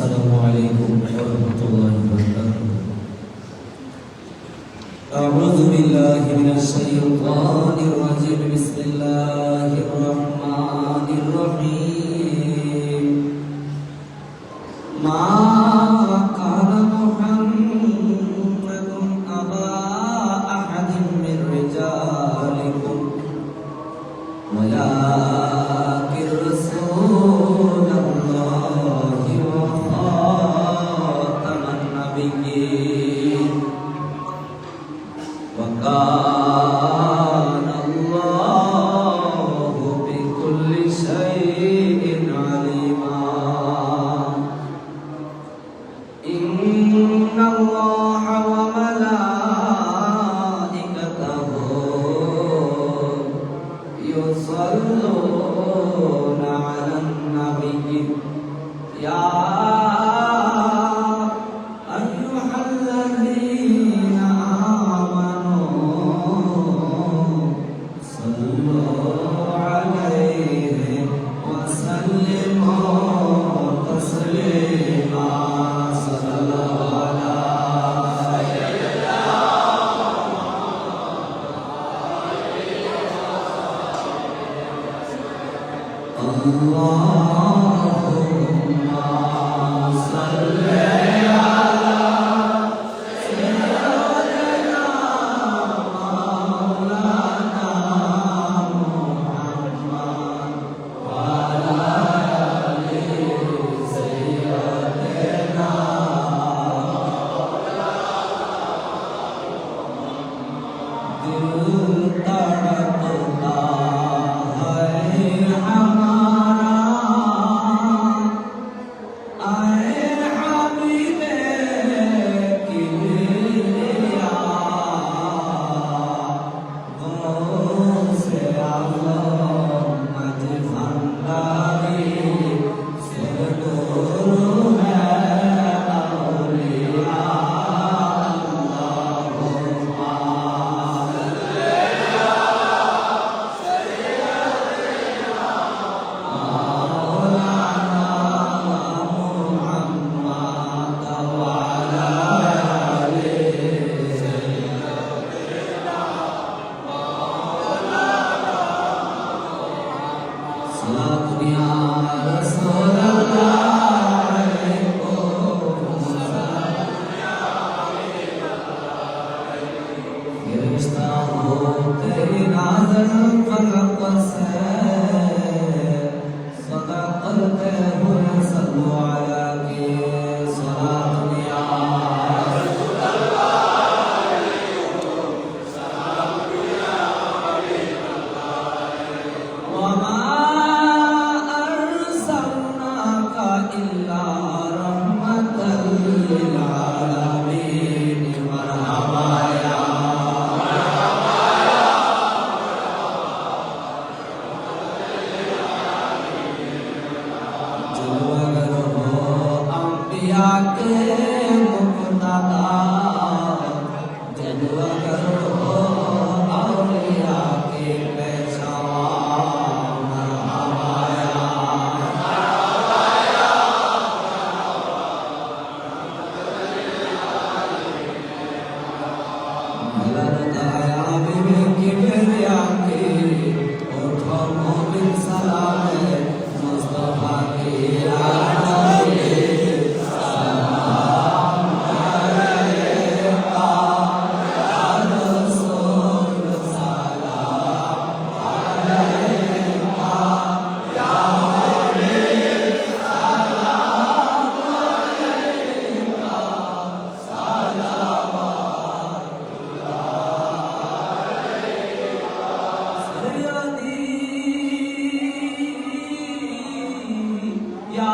السلام عليكم ورحمة الله وبركاته. أعوذ بالله من الشيطان الرجيم. بسم الله الرحمن الرحيم. ما كان محمد أبا أحد من رجالكم ولكن رسول الله وخاتم النبيين وكان الله بكل شيء عليما. إن الله وملائكته يصلون على النبي يا أيها الذين آمنوا صلوا عليه وسلموا تسليما. صلى الله على اللهم صل على سيدنا مولانا محمد وعلى آل سيدنا दिल तड़पता है हमारा आए हबीबे किबरिया गौं से आलम अज भंडारी सदगुरु है औलिया. Ya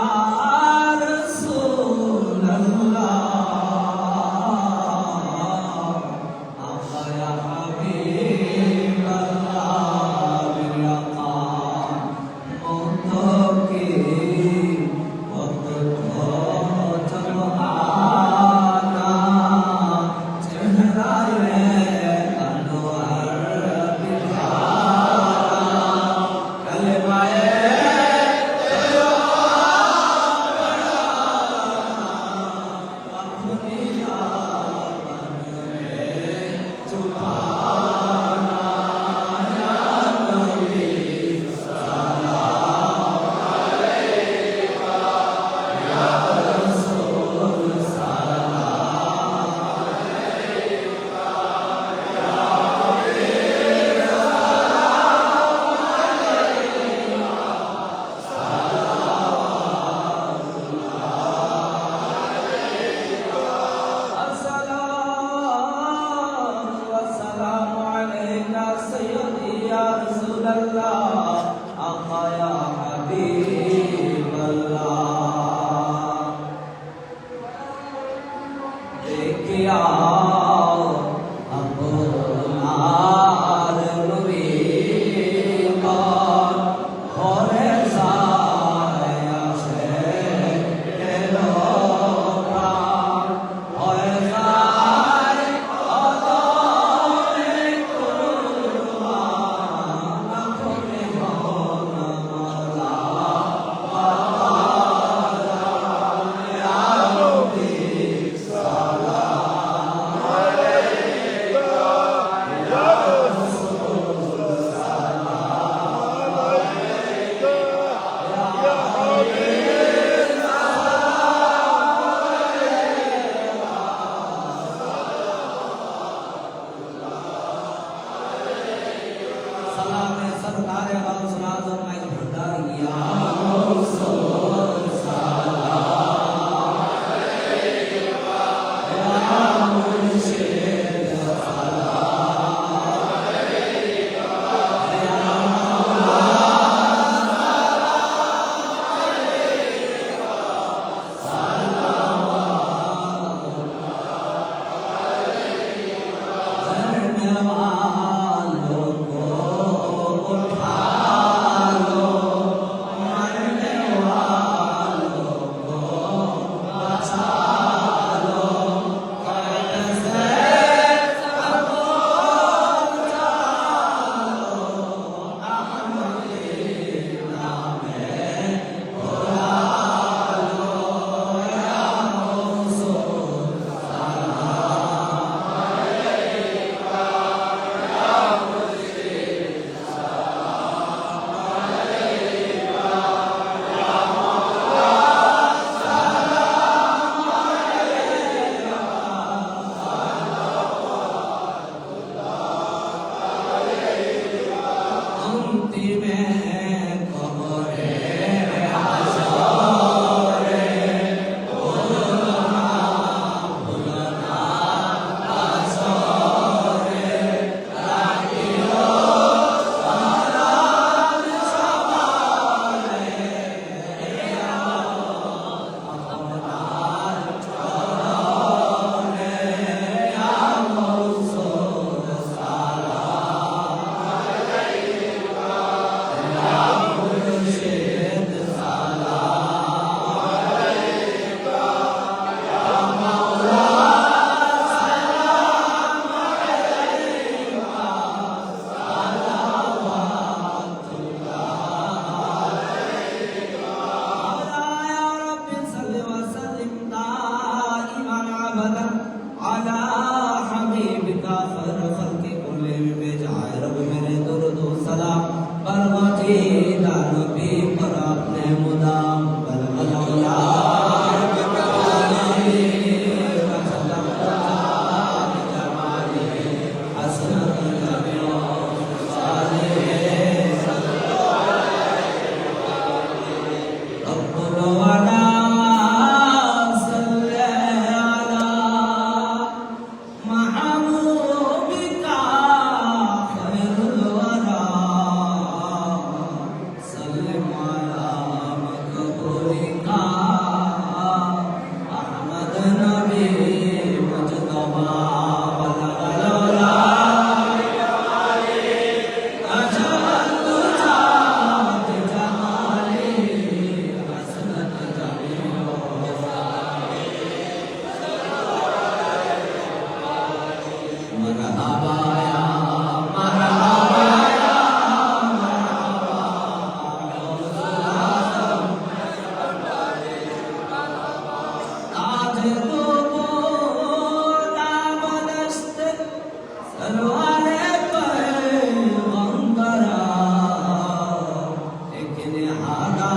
दादा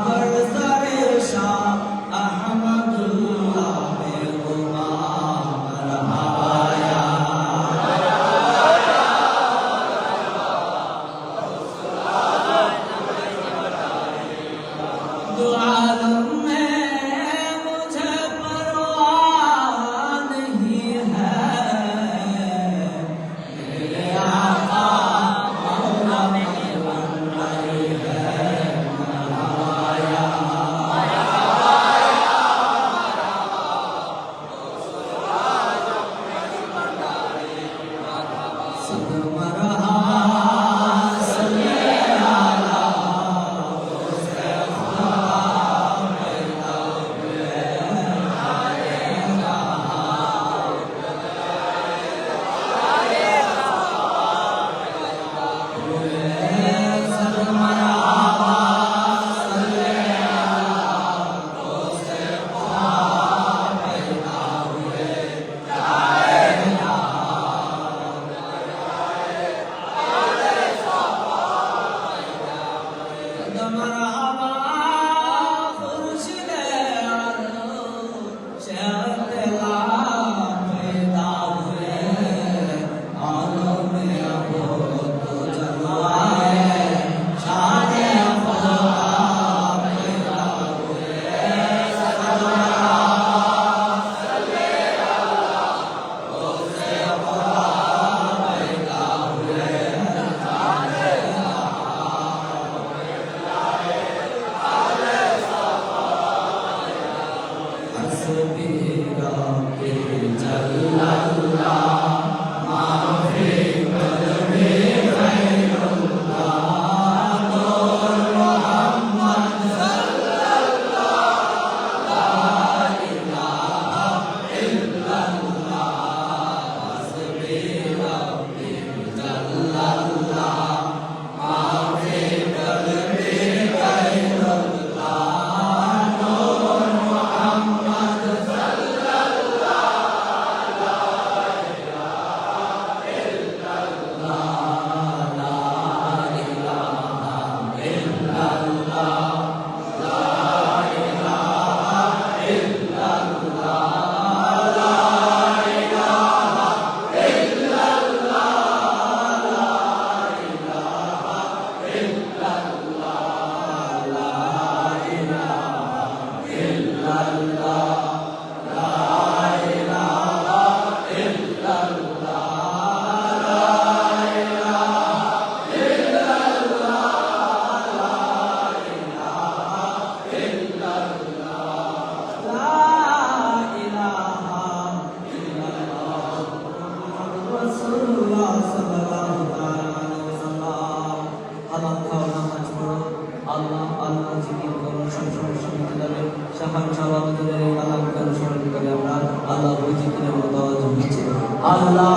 बरसर शाह अहमदुल्लाह बेगुमा मरहबाया दो आलम में मुझे परवाह नहीं है मेरे आका मौला में बन रही है मरहबाया सब मरहबा सल्ले अला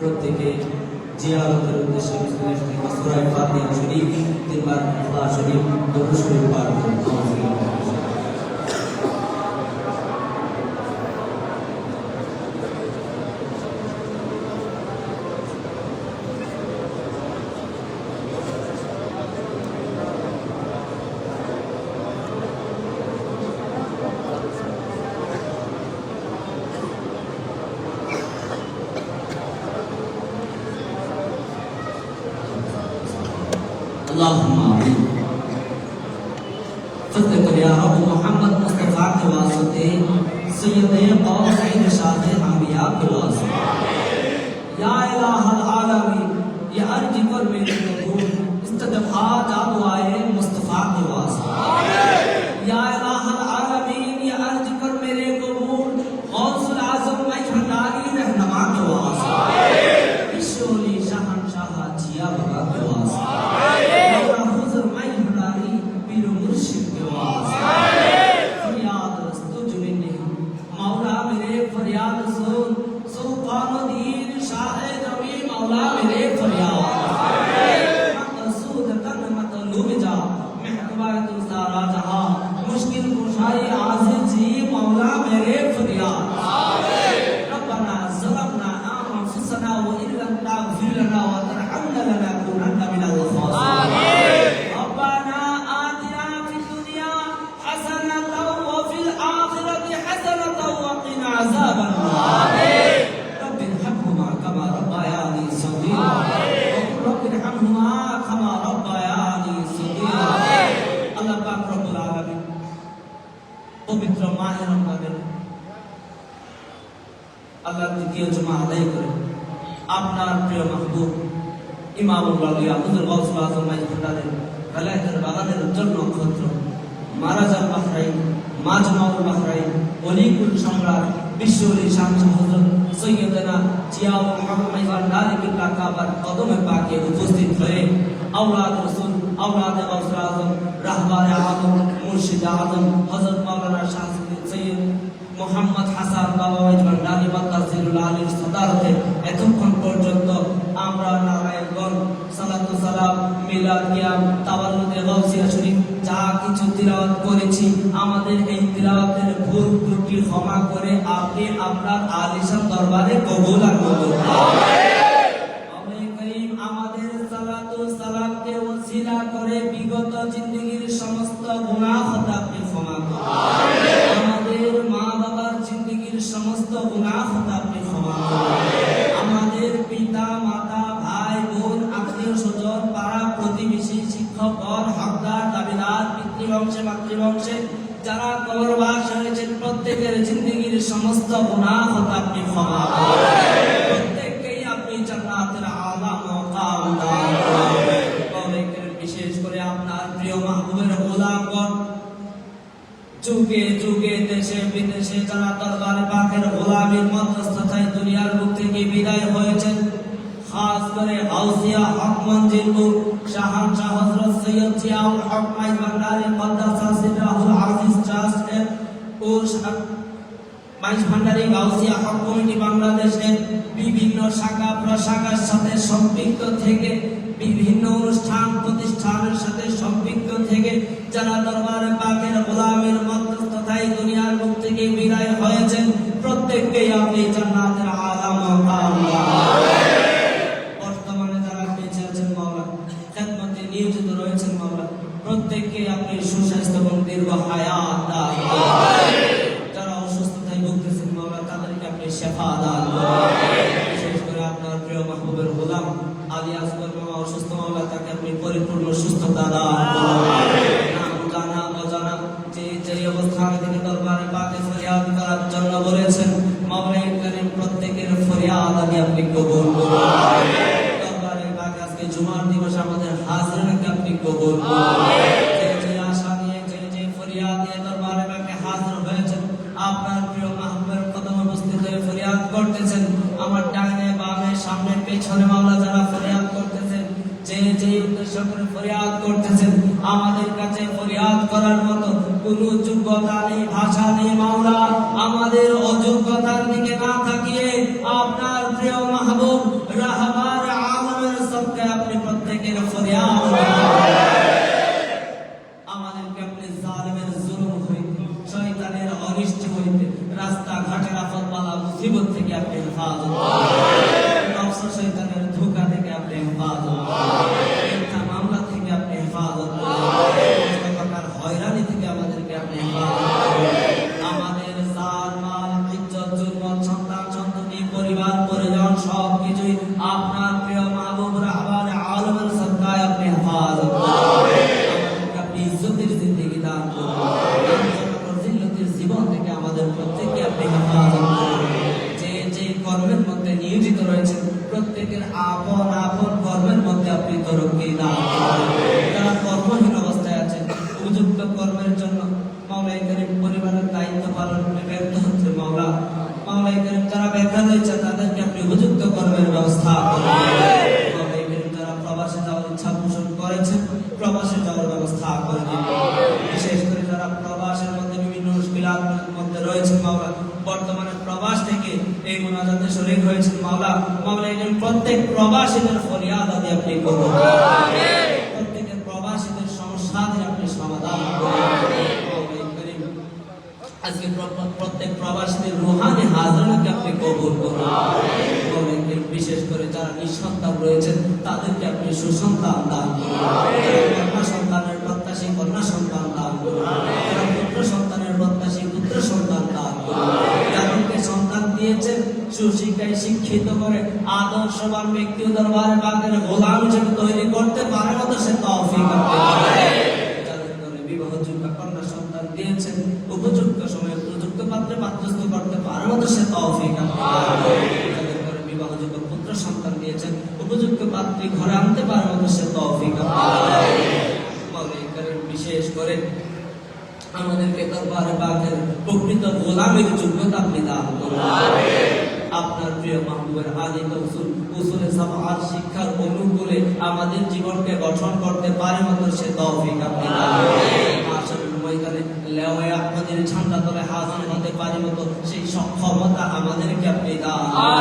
প্রত্যেকে জিয়ারতের উদ্দেশ্যে সূরা ফাতিহা শরীফ তিনবার ইখলাস শরীফ দরুদ শরীফ পাঠ করুন। اللهم آمين فضل कर या रब मोहम्मद मुस्तफा के वास्ते सैयद कौसैन शाह अंबिया के वास्ते या इलाह आलमीन या अर्ज कर मेरे कबूल इस्तदफा जा दुआए मुस्तफा के वास्ते या इलाहल आलमीन ये अर्ज कर मेरे कबूल गौसुल आजम मैं भंडारी रहनुमा के वास्ते विश्वली शहंशाह जिया बाबा के वास्ते मौला हुजूर मैं भंडारी पीर मुर्शिद के वास्ते फरियाद रस्तु जुमिने मौला मेरे फरियाद सुन सुल्तानुद्दीन शाह जमी मौला मेरे फरियाद मकसूद तन मतलूब जा महकमा तू सारा जहां मुश्किल कुशाई आज़िज़ जी मौला मेरे फरियाद रब्बना ज़लमना अनफुसना व इन लम तग़फिर लना व तरहमना लनकुनन्ना मिनल ख़ासिरीन रब्बना आतिना फिद दुनिया हसनतन व फिल आखिरति हसनतन व क़िना अज़ाबन नार रब्बि इरहमहुमा कमा रब्बयानी सग़ीरा रब्बि इरहमहुमा कमा रब्बयानी सग़ीरा अल्लाह पाक रब्बुल आलमीन पवित्र माह रमजान আল্লাহর দ্বিতীয় জুমা আদায় করে আপনার প্রিয় মাহবুব ইমামুল আউলিয়া হুজুর গাউসুল আজম মাইজ ভান্ডারের বেলায়েতের বাগানের উজ্জ্বল নক্ষত্র মারাজাল বাহরাইন মাজমাউল বাহরাইন ওলিকুল সম্রাট বিশ্বলি শামসুল হযরত সৈয়দনা জিয়াউল হক মাইজ ভান্ডারী কিবলা কাবার কদমে পাকে উপস্থিত হয়ে আওলাদ রাসূল আওলাদ গাউসুল আজম রাহবারে আজম মুর্শিদ আজম হযরত মাওলানা শাহ সৈয়দ মোহাম্মদ হাসান বাবা ওয়াইজ ভান্ডারী বাতাসিরুল আলীর সদারতে এতক্ষণ পর্যন্ত আমরা নারায়ণগঞ্জ সালাতু সালাম মিলাদ কিয়াম তাওয়াল্লুদে গাউসিয়া শরীফ যা কিছু তিলাওয়াত করেছি আমাদের এই তিলাওয়াতের ভুল ত্রুটি ক্ষমা করে আপনি আপনার আলিশান দরবারে কবুল আর মঞ্জুর করুন। আমাদের সালাতু সালামকে ওসিলা করে বিগত জিন্দেগীর সমস্ত গুনাহ খতা আপনি ক্ষমা করুন। আমাদের মা বাবার জিন্দেগীর সমস্ত গুনাহ খতা আপনি ক্ষমা করুন। আমাদের পিতা মাতা ভাই বোন আত্মীয় স্বজন পাড়া প্রতিবেশী শিক্ষক হকদার দাবিদার পিতৃবংশে মাতৃবংশে যারা কবরবাস হয়েছেন প্রত্যেকের জিন্দেগীর সমস্ত গুনাহ খতা আপনি ক্ষমা করুন। প্রত্যেককেই আপনি জান্নাতের আলা মাকাম দান করুন। বিশেষ করে আপনার প্রিয় মাহবুবের গোলামগণ যুগে যুগে দেশে বিদেশে যারা দরবারে পাকের গোলামীর মধ্যস্থতায় দুনিয়ার বুক থেকে বিদায় হয়েছেন খাস করে গাউসিয়া হক মঞ্জিলপুর শাহজাহান হযরত সৈয়দ জিয়াউল হক মাইজ ভান্ডারী কদ্দাসা সিররাহুল আজিজ ট্রাস্টের ও মাইজ ভান্ডারী গাউসিয়া হক কমিটি বাংলাদেশের বিভিন্ন শাখা প্রশাখার সাথে সম্পৃক্ত থেকে বিভিন্ন অনুষ্ঠান প্রতিষ্ঠানের সাথে সম্পৃক্ত থেকে যারা দরবারে পাকের গোলামের মধ্যস্থতায় দুনিয়ার মুখ থেকে বিদায় হয়েছেন প্রত্যেককেই আপনি জান্নাতের আলা মাকাম বর্তমানে যারা বেঁচে আছেন মাওলা খেদমতে নিয়োজিত রয়েছেন মাওলা প্রত্যেককে আপনি সুস্বাস্থ্য এবং দীর্ঘ হায়াত দান যারা অসুস্থতায় ভুগতেছেন মাওলা তাদেরকে আপনি শিফা দান বিশেষ করে আপনার প্রিয় মাহবুবের গোলাম আলী আসগর মামা অসুস্থ মাওলা তাকে আপনি পরিপূর্ণ সুস্থতা দান নাম জানা অজানা যে যে অবস্থান থেকে দরবারে পাকে ফরিয়াদ করার জন্য বলেছেন মাওলা করিম প্রত্যেকের ফরিয়াদ আপনি কবুল করুন। দরবারে পাকে আজকে জুমার দিবস আমাদের হাজিরাকে আপনি কবুল করুন। যে যে আশা নিয়ে যে যে ফরিয়াদ নিয়ে দরবারে পাকে হাজির হয়েছেন আপনার প্রিয় মাহবুবের কদমে উপস্থিত হয়ে ফরিয়াদ করতেছেন আমার ডানে বামে সামনে পেছনে মাওলা যারা ফরিয়াদ করতেছেন যে যে উদ্দেশ্য করে ফরিয়াদ করতেছেন আমাদের কাছে ফরিয়াদ করার মতো কোনো যোগ্যতা নেই ভাষা নেই মাওলা আমাদের অযোগ্যতার দিকে না তাকিয়ে আপনার প্রিয় মাহবুব রাহবার আলমের সবকে আপনি প্রত্যেকের ফরিয়াদ আমাদেরকে আপনি জালিমের জুলুম হইতে শয়তানের অনিষ্ট হইতে রাস্তা ঘাটের আফতওয়ালা মুসিবত থেকে আপনি হেফাজত নফস শয়তানের ধোঁকা থেকে আপনি হেফাজত মিথ্যা মামলা থেকে আপনি হেফাজত হয়রানি থেকে আমাদেরকে আপনি হেফাজত আমাদের জান মাল ইজ্জত জুলমত সন্তান সন্ততি পরিবার পরিজন সব কিছুই আপনার প্রিয় মাহবুব রাহবার আলমের সদকায় আপনি হেফাজত আমাদেরকে আপনি ইজ্জতের জিন্দেগি দান করুন জিল্লতের জীবন থেকে আমাদের প্রত্যেককে আপনি হেফাজত করুন যে যে কর্মের মধ্যে তরক্কি দান করুন। যারা কর্মহীন অবস্থায় আছেন, উপযুক্ত কর্মের জন্য মাওলাই করিম পরিবারের দায়িত্ব পালনে ব্যর্থ হচ্ছে মাওলা, মাওলাই করিম যারা বেকার রয়েছে তাদেরকে আপনি উপযুক্ত কর্মের ব্যবস্থা করুন। মাওলাই করিম যারা প্রবাসে যাওয়ার ইচ্ছা পোষণ করেছেন, প্রবাসে যাওয়ার ব্যবস্থা করে দিন। বিশেষ করে যারা প্রবাসের মধ্যে বিভিন্ন মুশকিলাতের মধ্যে রয়েছে মাওলা, বর্তমানে প্রবাস থেকে এই মুনাজাতে শরীক হয়েছেন মাওলা, মাওলাই করিম প্রত্যেক প্রবাসীদের ফরিয়াদ আদি আপনি করুন। প্রত্যেকের প্রবাসীদের সমস্যা দিয়ে আপনি সমাধান করুন। আজকে প্রত্যেক প্রবাসীদের রুহানি হাজরাকে আপনি কবুল করুন। বিশেষ করে যারা নিঃসন্তান রয়েছেন তাদেরকে আপনি সুসন্তান দান করুন। কন্যা সন্তানের প্রত্যাশী কন্যা সন্তান দান করুন। যারা পুত্র সন্তানের প্রত্যাশী পুত্র সন্তান দান করুন। যাদেরকে সন্তান দিয়েছেন সুশিক্ষায় শিক্ষিত করে আদর্শবান ব্যক্তি দরবারে পাকের গোলাম হিসেবে তৈরি করতে পারে মতো সে তৌফিক আপনি দিন। বিবাহযোগ্য কন্যা সন্তান দিয়েছেন, উপযুক্ত সময়ে উপযুক্ত পাত্রে পাত্রস্থ করতে পারার মতো সে তৌফিক আপনি বিবাহযোগ্য পুত্র সন্তান দিয়েছেন, উপযুক্ত পাত্রী ঘরে আনতে পারার মতো সে তৌফিক আপনি বিশেষ করে আমাদেরকে দরবারে পাকের প্রকৃত গোলামের যোগ্যতা আপনি দান করুন। আপনার প্রিয় মাহবুবের আদিত উসুলে সাফাত শিক্ষার অনুকূলে আমাদের জীবনকে গঠন করতে পারে মতো সে তৌফিক আপনি দান করুন। মাশাআল্লাহ ময়দানে লেওয়া আপনাদের ঝান্ডা তলে হাজির হতে পারে মতো সেই সক্ষমতা আমাদেরকে আপনি দান করুন।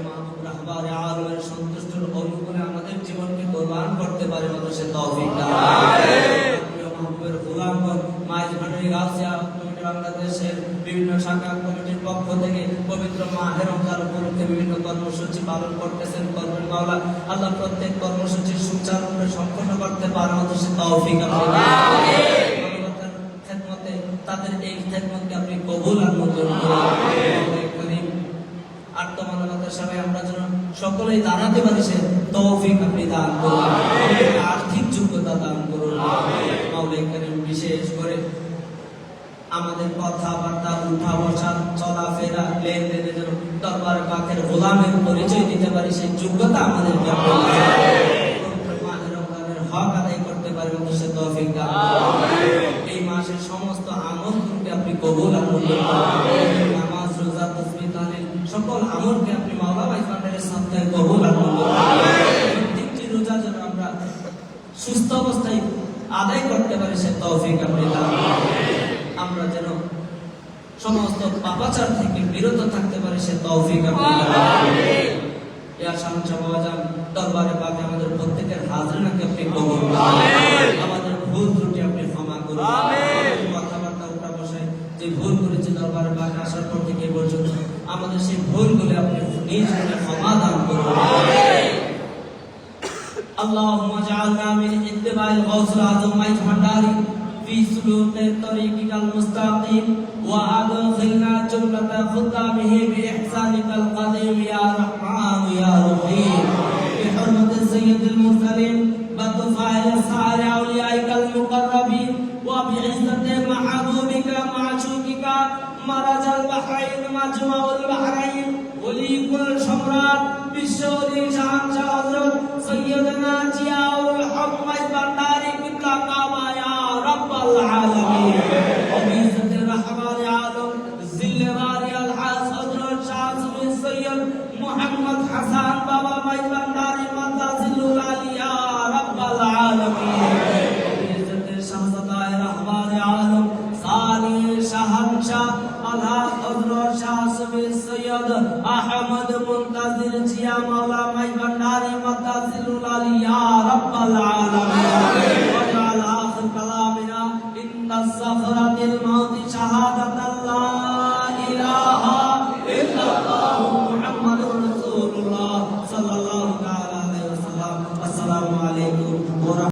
মাহবুব রাহবারে আলমের সন্তুষ্টির অনুকূলে আমাদের জীবনকে কোরবান করতে পারে মতো সে তৌফিক দান করুন। প্রিয় মাহবুবের গোলামগণ মাইজ ভান্ডারী গাউসিয়া কমিটি বাংলাদেশের বিভিন্ন শাখা কমিটির পক্ষ থেকে পবিত্র মাহে রমজান উপলক্ষে বিভিন্ন কর্মসূচি পালন করতেছেন করবেন মাওলা। আল্লাহ প্রত্যেক কর্মসূচি সুচারুরূপে সম্পন্ন করতে পারার মতো সে তৌফিক আপনি দান করুন। খেদমতে তাদের এই খেদমতকে আপনি কবুল আর মঞ্জুর করুন। আত্মমানবতার সবাই আমরা যেন সকলেই দাঁড়াতে পারি সে তৌফিক আপনি দান করুন। আর্থিক যোগ্যতা দান করুন। মাওলাই করিম বিশেষ করে আমাদের কথাবার্তা উঠা বসা চলাফেরা লেনদেনের জন্য দরবার পাকের গোলামের পরিচয় দিতে পারি সেই যোগ্যতা আমাদের হক আদায় করতে পারি সে তৌফিক দান করুন। এই মাসের সমস্ত আমলকে আপনি কবুল আর মঞ্জুর করুন। নামাজ রোজা তাসবিহ তাহলিল সকল আমলকে আপনি মাওলা মাইজ ভান্ডারের সাথে কবুল আর মঞ্জুর করুন। প্রত্যেকটি রোজা যেন আমরা সুস্থ অবস্থায় আদায় করতে পারি সে তৌফিক আপনি দান করুন। আমরা যেন সমস্ত পাপাচার থেকে বিরত থাকতে পারি সে তৌফিক আপনি দান করুন। ইয়া শামসা বাজান দরবারে পাকে আমাদের প্রত্যেকের হাজরানাকে আপনি কবুল করুন। আমাদের ভুল ত্রুটি আপনি ক্ষমা করুন। কথাবার্তা উঠা বসায় যে ভুল করেছে দরবারে পাকে আসার পর থেকে পর্যন্ত আমাদের সেই ভুলগুলো আপনি নিজ মনে ক্ষমা দান করুন। اللهم اجعلنا من اتباع الغوث الأعظم ميت भंडारी في سلوك طريقك المستقيم وأدخلنا جملة خدامه بإحسانك القديم يا رحمن يا رحيم بحرمة سيد المرسلين بطفال سائر أوليائك المقربين وبعزة محبوبك معشوقك مرج البحرين مجمع البحرين ولي كل شمرات بالشوري شهنشاه حضرت سيدنا ضياء الحق ميت भंडारी قبلة काबा या رب العالمين وبعزة الرحمن عالم ذل باري الحاس حضرت شاه سيد محمد حسن بابا ميت भंडारी مدى ذل العلي يا رب العالمين وبعزة شهزادة الرحمن عالم ثاني شهنشاه الحاس حضرت شاه سيد احمد منتظر जिया मौला माई भंडारी मद्दा ज़िल्लुल अली या रब्बल आलमीन वजअल आखिर कलामिना इन्ना सखरातिल मौत